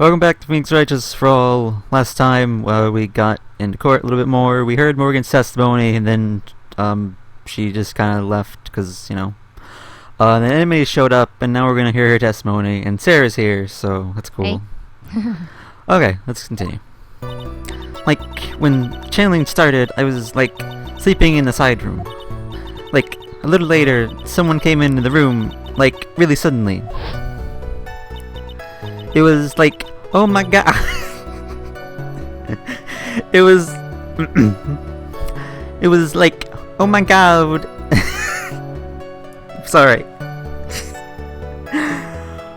Welcome back to Phoenix Righteous for all. Last time we got into court a little bit more. We heard Morgan's testimony, and then she just kind of left because, the enemy showed up, and now we're going to hear her testimony. And Sarah's here, so that's cool. Hey. Okay, let's continue. Like, when channeling started, I was, sleeping in the side room. A little later, someone came into the room, really suddenly. It was oh my god. It was oh my god. Sorry. This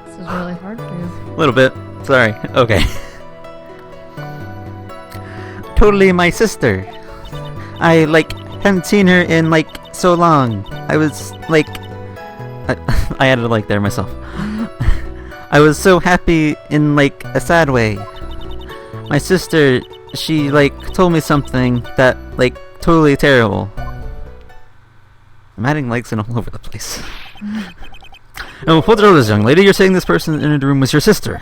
is really hard for you. A little bit. Sorry. Okay. Totally my sister. I hadn't seen her in so long. I was I added a there myself. I was so happy in a sad way. My sister, she told me something that totally terrible. I'm adding likes in all over the place. And what the this young lady? You're saying this person in the room was your sister?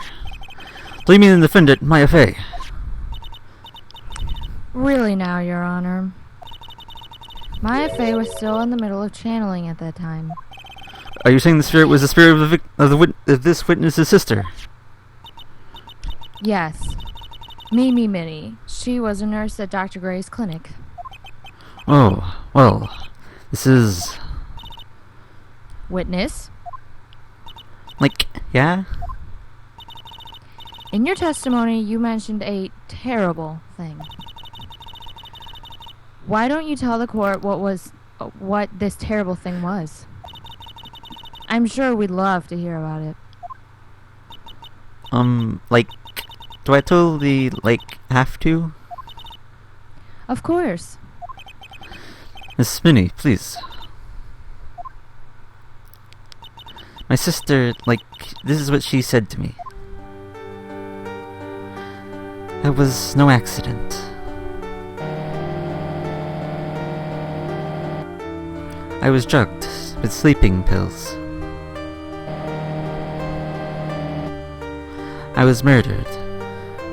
Do you mean the defendant, Maya Fey? Really now, Your Honor. Maya Fey was still in the middle of channeling at that time. Are you saying the spirit was the spirit of this witness's sister? Yes. Mimi Minnie. She was a nurse at Dr. Gray's clinic. Oh, well, this is... Witness? Yeah? In your testimony, you mentioned a terrible thing. Why don't you tell the court what this terrible thing was? I'm sure we'd love to hear about it. Do I totally, have to? Of course. Miss Minnie, please. My sister, this is what she said to me. It was no accident. I was drugged with sleeping pills. I was murdered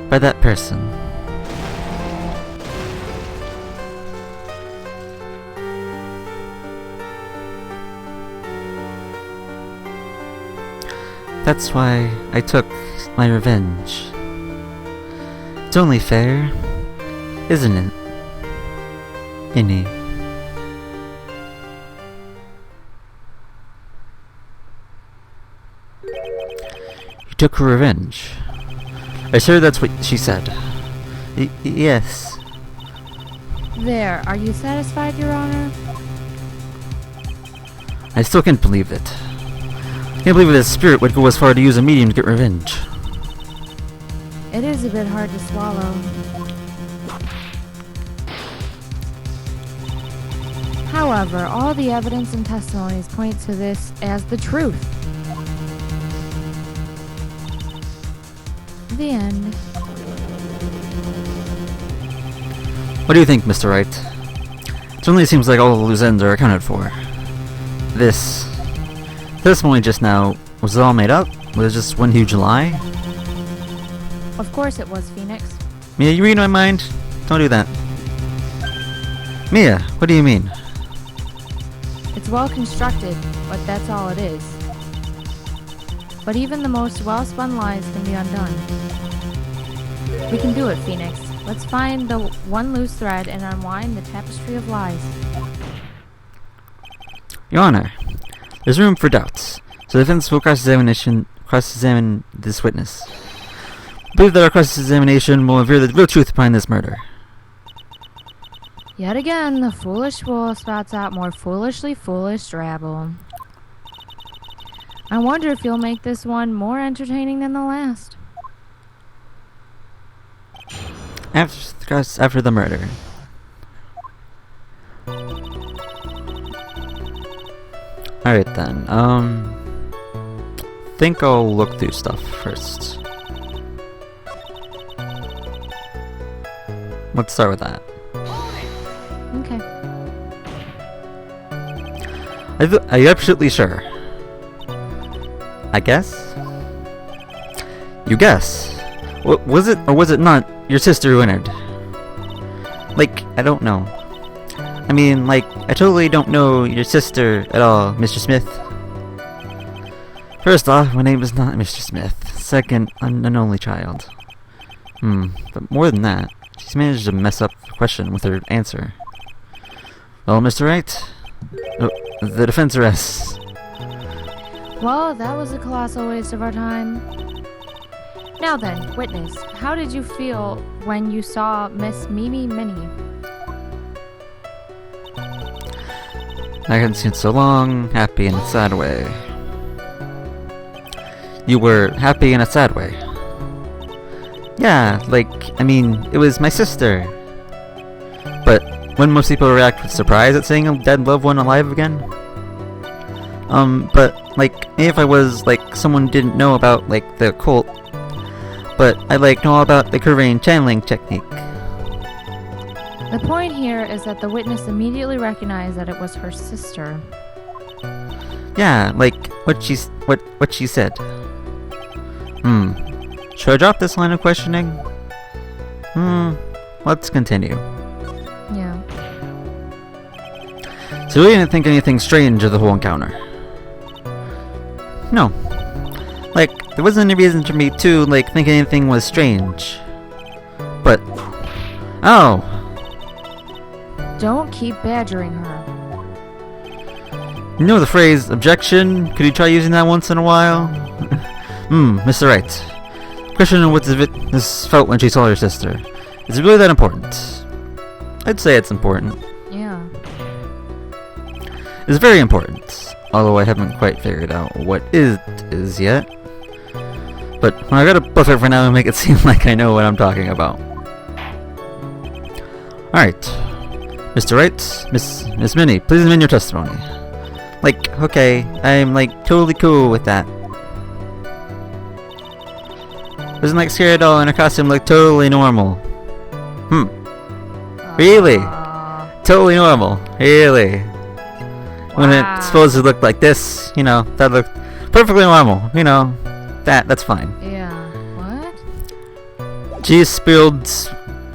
by that person. That's why I took my revenge. It's only fair, isn't it, Innie? Took her revenge. I sure that's what she said. Yes. There, are you satisfied, Your Honor? I still can't believe it. I can't believe that a spirit would go as far to use a medium to get revenge. It is a bit hard to swallow. However, all the evidence and testimonies point to this as the truth. The end. What do you think, Mr. Wright? It certainly seems like all the loose ends are accounted for. This testimony just now, was it all made up? Was it just one huge lie? Of course it was, Phoenix. Mia, you read my mind? Don't do that. Mia, what do you mean? It's well constructed, but that's all it is. But even the most well-spun lies can be undone. We can do it, Phoenix. Let's find the one loose thread and unwind the tapestry of lies. Your Honor, there's room for doubts, so the defense will cross-examine this witness. I believe that our cross-examination will reveal the real truth behind this murder. Yet again, the foolish fool spouts out more foolishly foolish drabble. I wonder if you'll make this one more entertaining than the last. After the murder. Alright then, think I'll look through stuff first. Let's start with that. Okay. Are you absolutely sure? I guess? You guess? Was it or was it not your sister who entered? Like, I don't know. I mean, like, I totally don't know your sister at all, Mr. Smith. First off, my name is not Mr. Smith. Second, I'm an only child. But more than that, she's managed to mess up the question with her answer. Well, Mr. Wright? Oh, the defense rests. Well, that was a colossal waste of our time. Now then, witness, how did you feel when you saw Miss Mimi Minnie? I hadn't seen it so long, happy in a sad way. You were happy in a sad way. Yeah, like, I mean, it was my sister. But wouldn't most people react with surprise at seeing a dead loved one alive again? But, like, if I was, like, someone didn't know about, like, the occult, but I, like, know all about the Korean channeling technique. The point here is that the witness immediately recognized that it was her sister. Yeah, like, what she said. Should I drop this line of questioning? Let's continue. Yeah. So you didn't think anything strange of the whole encounter? No. Like, there wasn't any reason for me to, like, think anything was strange. But... Oh! Don't keep badgering her. You know the phrase, objection? Could you try using that once in a while? Mr. Wright. Question of what the witness felt when she saw her sister. Is it really that important? I'd say it's important. Yeah. It's very important. Although I haven't quite figured out what it is yet. But I gotta buff it for now and make it seem like I know what I'm talking about. Alright. Mr. Wright, Miss Minnie, please amend your testimony. Like, okay, I'm like totally cool with that. Doesn't like scary at all and her costume looked totally normal. Really? Totally normal. Really? When it's supposed to look like this, you know, that looked perfectly normal. You know, that's fine. Yeah. What? She spilled,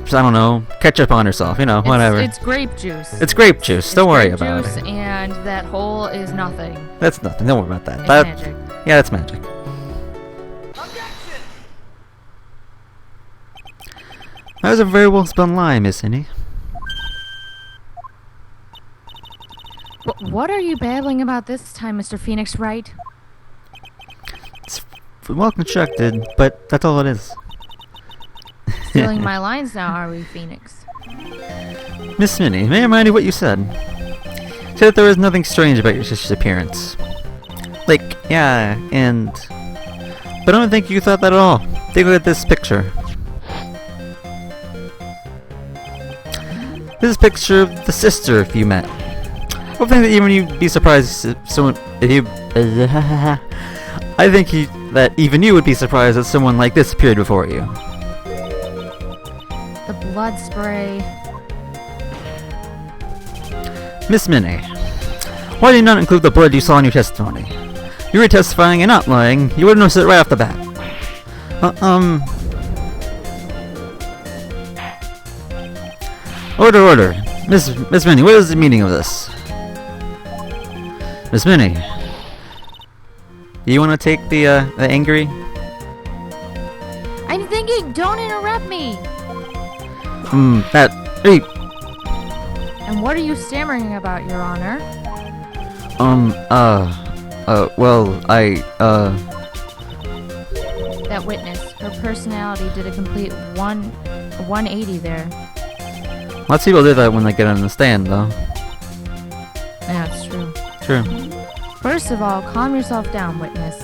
I don't know, ketchup on herself, you know, whatever. It's grape juice. It's grape juice, don't worry about it. it. And that hole is nothing. That's nothing, don't worry about that. It's magic. Yeah, that's magic. That was a very well spun lie, Miss Minnie. What are you babbling about this time, Mr. Phoenix Wright? It's well constructed, but that's all it is. Stealing my lines now, are we, Phoenix? Miss Minnie, may I remind you what you said? You said that there was nothing strange about your sister's appearance. Like, yeah, and... But I don't think you thought that at all. Take a look at this picture. This is a picture of the sister you met. I don't think that even you'd be surprised if someone... If you... I think that even you would be surprised that someone like this appeared before you. The blood spray. Miss Minnie, why did you not include the blood you saw in your testimony? You were testifying and not lying. You would have noticed it right off the bat. Order. Miss Minnie, what is the meaning of this? Miss Minnie, you want to take the angry? I'm thinking, don't interrupt me! Hey! And what are you stammering about, Your Honor? That witness, her personality did a complete 180 there. Lots of people do that when they get on the stand, though. Yeah, it's true. True. First of all, calm yourself down, witness.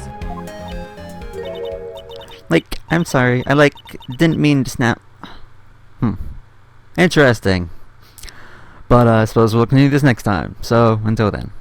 Like, I'm sorry, I, didn't mean to snap. Interesting. But, I suppose we'll continue this next time, so, until then.